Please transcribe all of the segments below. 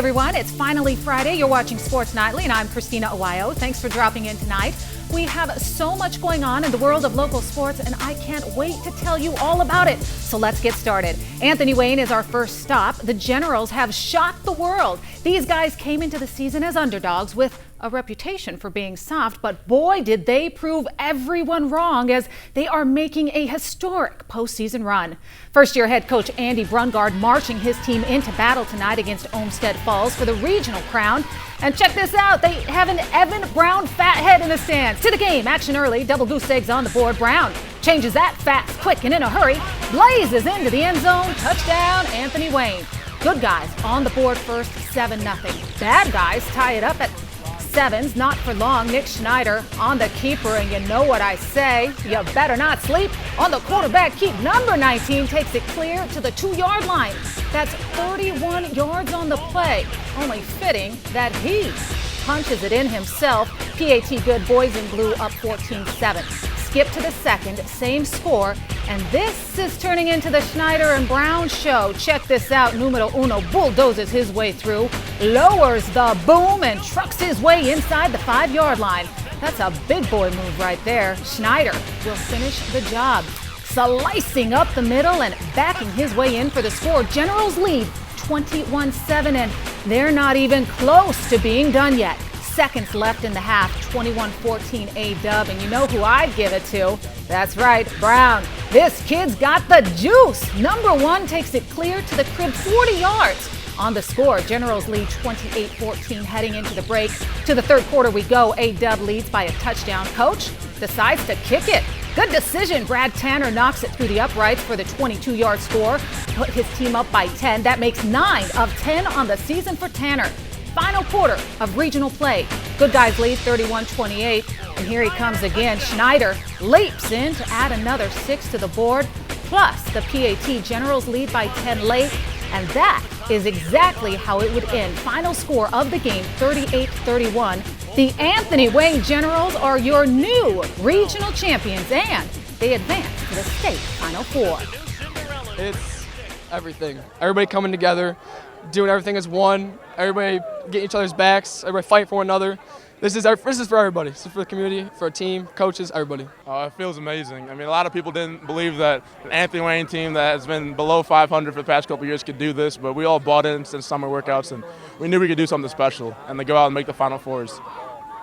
everyone, it's finally Friday. You're watching Sports Nightly, and I'm Christina Awayo. Thanks for dropping in tonight. We have so much going on in the world of local sports, and I can't wait to tell you all about it. So let's get started. Anthony Wayne is our first stop. The Generals have shocked the world. These guys came into the season as underdogs with a reputation for being soft, but boy, did they prove everyone wrong as they are making a historic postseason run. First-year head coach Andy Brungard marching his team into battle tonight against Olmsted Falls for the regional crown. And check this out, they have an Evan Brown fathead in the stands. To the game, action early, double goose eggs on the board. Brown changes that fast, quick, and in a hurry. Blazes into the end zone, touchdown, Anthony Wayne. Good guys on the board first, 7-0. Bad guys tie it up at sevens, not for long. Nick Schneider on the keeper, and you know what I say, you better not sleep on the quarterback keep. Number 19 takes it clear to the 2-yard line. That's 31 yards on the play. Only fitting that he punches it in himself. PAT good, boys in blue up 14-7. Skip to the second, same score, and this is turning into the Schneider and Brown show. Check this out, numero uno bulldozes his way through, lowers the boom, and trucks his way inside the 5-yard line. That's a big boy move right there. Schneider will finish the job, slicing up the middle and backing his way in for the score. Generals lead 21-7, and they're not even close to being done yet. Seconds left in the half, 21-14 A-dub, and you know who I'd give it to? That's right, Brown. This kid's got the juice. Number 1 takes it clear to the crib, 40 yards. On the score, Generals lead 28-14 heading into the break. To the third quarter we go. A-dub leads by a touchdown. Coach decides to kick it. Good decision. Brad Tanner knocks it through the uprights for the 22-yard score. Put his team up by 10. That makes 9 of 10 on the season for Tanner. Final quarter of regional play. Good guys lead 31-28. And here he comes again. Schneider leaps in to add another 6 to the board. Plus, the PAT Generals lead by 10 late. And that is exactly how it would end. Final score of the game, 38-31. The Anthony Wayne Generals are your new regional champions, and they advance to the state Final Four. It's everything. Everybody coming together, doing everything as one. Everybody getting each other's backs. Everybody fighting for one another. This is for everybody. This is for the community, for our team, coaches, everybody. It feels amazing. I mean, a lot of people didn't believe that an Anthony Wayne team that has been below 500 for the past couple of years could do this, but we all bought in since summer workouts, and we knew we could do something special. And to go out and make the Final Fours,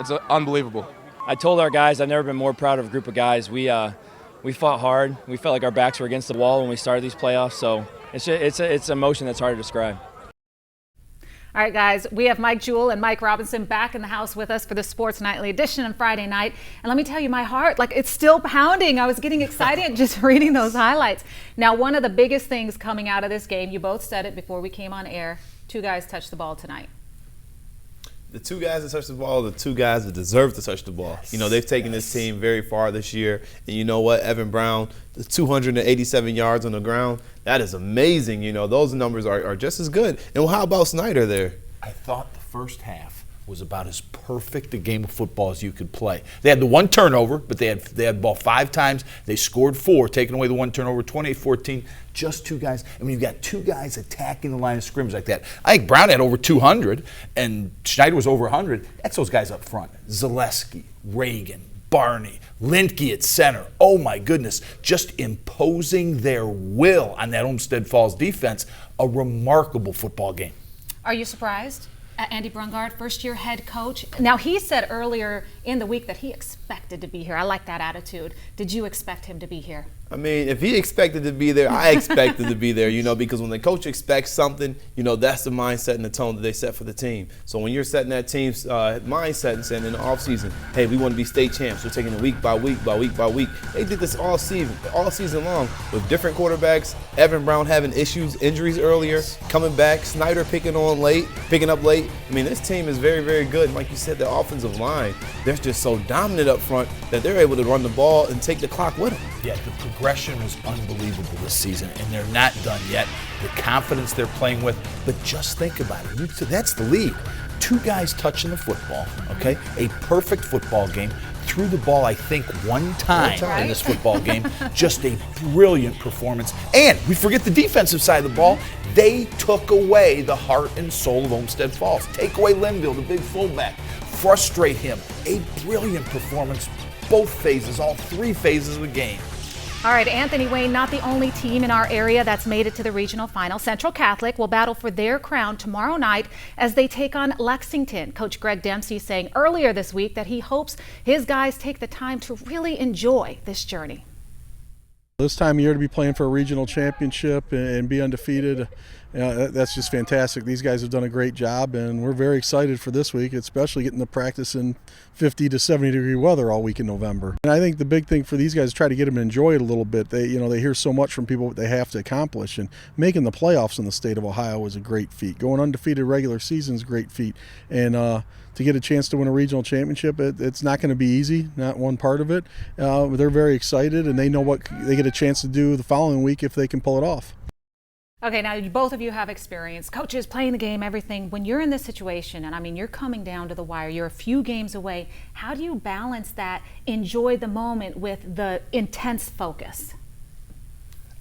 it's unbelievable. I told our guys I've never been more proud of a group of guys. We fought hard. We felt like our backs were against the wall when we started these playoffs, so it's an emotion that's hard to describe. All right, guys, we have Mike Jewell and Mike Robinson back in the house with us for the Sports Nightly edition on Friday night. And let me tell you, my heart, it's still pounding. I was getting excited just reading those highlights. Now, one of the biggest things coming out of this game, you both said it before we came on air, 2 guys touched the ball tonight. The 2 guys that touched the ball are the 2 guys that deserve to touch the ball. Yes. You know, they've taken this team very far this year. And you know what? Evan Brown, the 287 yards on the ground, that is amazing. You know, those numbers are just as good. And how about Snyder there? I thought the first half was about as perfect a game of football as you could play. They had the 1 turnover, but they had the ball 5 times. They scored 4, taking away the 1 turnover, 28-14. Just 2 guys. I mean, you've got 2 guys attacking the line of scrimmage like that. I think Brown had over 200, and Schneider was over 100. That's those guys up front. Zaleski, Reagan, Barney, Lindke at center. Oh, my goodness. Just imposing their will on that Olmsted Falls defense. A remarkable football game. Are you surprised? Andy Brungard, first-year head coach. Now, he said earlier in the week that he expected to be here. I like that attitude. Did you expect him to be here? I mean, if he expected to be there, I expected to be there, you know, because when the coach expects something, you know, that's the mindset and the tone that they set for the team. So when you're setting that team's mindset and saying in the offseason, hey, we want to be state champs, we're taking it week by week by week by week. They did this all season long with different quarterbacks. Evan Brown having injuries earlier, coming back, Snyder picking up late. I mean, this team is very, very good. And like you said, the offensive line, they're just so dominant up front that they're able to run the ball and take the clock with them. Yeah, the progression was unbelievable this season, and they're not done yet. The confidence they're playing with, but just think about it. That's the lead. 2 guys touching the football, okay? A perfect football game. threw the ball, I think, one time in this football game. Just a brilliant performance. And we forget the defensive side of the ball. They took away the heart and soul of Olmsted Falls. Take away Linville, the big fullback. Frustrate him. A brilliant performance, both phases, all 3 phases of the game. All right, Anthony Wayne, not the only team in our area that's made it to the regional final. Central Catholic will battle for their crown tomorrow night as they take on Lexington. Coach Greg Dempsey saying earlier this week that he hopes his guys take the time to really enjoy this journey. This time of year to be playing for a regional championship and be undefeated, that's just fantastic. These guys have done a great job, and we're very excited for this week, especially getting to practice in 50 to 70 degree weather all week in November. And I think the big thing for these guys is try to get them to enjoy it a little bit. They hear so much from people what they have to accomplish, and making the playoffs in the state of Ohio is a great feat. Going undefeated regular season is a great feat, and to get a chance to win a regional championship, it's not going to be easy, not one part of it. They're very excited, and they know what they get a chance to do the following week if they can pull it off. Okay, now both of you have experience. Coaches playing the game, everything. When you're in this situation, and I mean, you're coming down to the wire, you're a few games away, how do you balance that, enjoy the moment with the intense focus?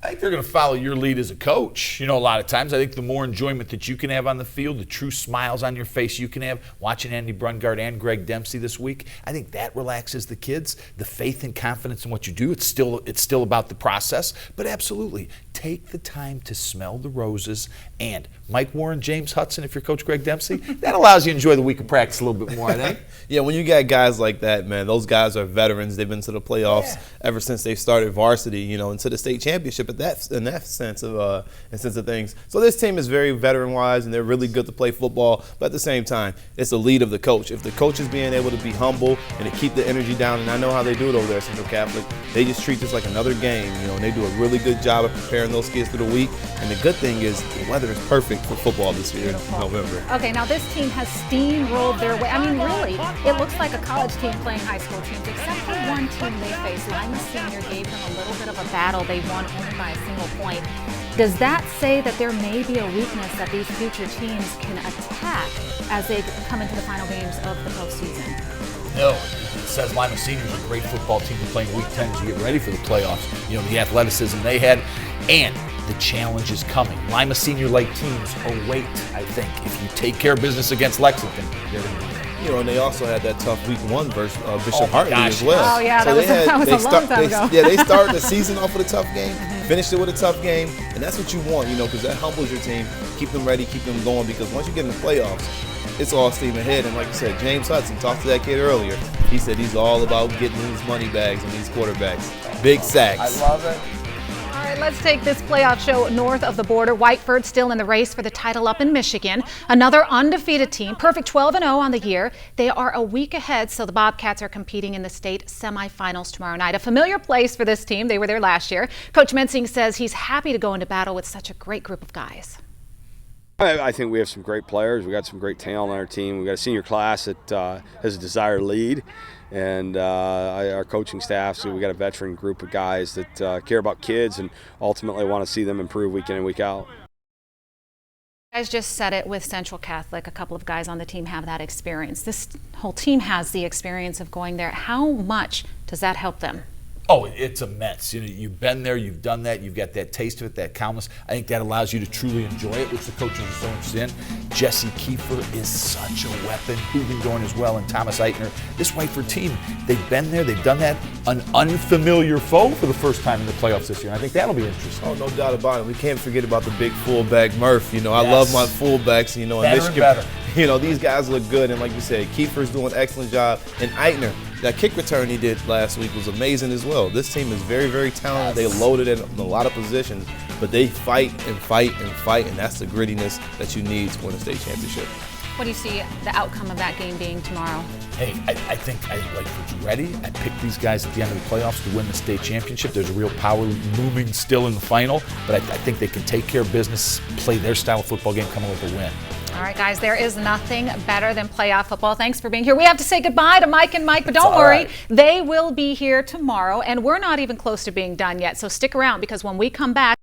I think they're going to follow your lead as a coach. A lot of times I think the more enjoyment that you can have on the field, the true smiles on your face you can have, watching Andy Brungard and Greg Dempsey this week, I think that relaxes the kids. The faith and confidence in what you do, it's still about the process, but absolutely, take the time to smell the roses. And Mike Warren, James Hudson, if you're Coach Greg Dempsey, that allows you to enjoy the week of practice a little bit more, I think. Yeah, when you got guys like that, man, those guys are veterans. They've been to the playoffs ever since they started varsity, and to the state championship in that sense of things. So this team is very veteran-wise, and they're really good to play football. But at the same time, it's the lead of the coach. If the coach is being able to be humble and to keep the energy down, and I know how they do it over there at Central Catholic, they just treat this like another game, and they do a really good job of preparing those kids through the week. And the good thing is the weather is perfect for football this year in November. Okay, now this team has steamrolled their way. I mean, really, it looks like a college team playing high school teams, except for one team they faced. Lima Senior gave them a little bit of a battle. They won only by a single point. Does that say that there may be a weakness that these future teams can attack as they come into the final games of the postseason? No, it says Lima Senior is a great football team to play in Week 10 to get ready for the playoffs. The athleticism they had, and the challenge is coming. Lima Senior-like teams await, I think. If you take care of business against Lexington, they're going to win. And they also had that tough Week 1 versus Bishop Hartley as well. Oh, yeah, so that was a long time ago. Yeah, they started the season off with a tough game, finished it with a tough game, and that's what you want, because that humbles your team, keep them ready, keep them going, because once you get in the playoffs, it's all steam ahead. And like you said, James Hudson talked to that kid earlier. He said he's all about getting his money bags on these quarterbacks. Big sacks. I love it. All right, let's take this playoff show north of the border. Whiteford still in the race for the title up in Michigan. Another undefeated team, perfect 12-0 on the year. They are a week ahead, so the Bobcats are competing in the state semifinals tomorrow night. A familiar place for this team. They were there last year. Coach Mensing says he's happy to go into battle with such a great group of guys. I think we have some great players. We got some great talent on our team. We got a senior class that has a desire to lead, and our coaching staff. So we got a veteran group of guys that care about kids and ultimately want to see them improve week in and week out. You guys just said it with Central Catholic. A couple of guys on the team have that experience. This whole team has the experience of going there. How much does that help them? Oh, it's immense. You've been there, you've done that, you've got that taste of it, that calmness. I think that allows you to truly enjoy it, which the coaches are so interested in. Jesse Kiefer is such a weapon. Hoogan going as well, and Thomas Eitner. This Whiteford team, they've been there, they've done that. An unfamiliar foe for the first time in the playoffs this year. And I think that'll be interesting. Oh, no doubt about it. We can't forget about the big fullback Murph. I love my fullbacks. In Michigan, better. These guys look good, and like you said, Kiefer's doing an excellent job, and Eitner. That kick return he did last week was amazing as well. This team is very, very talented. They loaded in a lot of positions, but they fight and fight and fight, and that's the grittiness that you need to win a state championship. What do you see the outcome of that game being tomorrow? Hey, I think Whiteford's ready. I picked these guys at the end of the playoffs to win the state championship. There's a real power looming still in the final, but I think they can take care of business, play their style of football game, come away with a win. All right, guys, there is nothing better than playoff football. Thanks for being here. We have to say goodbye to Mike and Mike, but don't worry. Right. They will be here tomorrow, and we're not even close to being done yet. So stick around, because when we come back,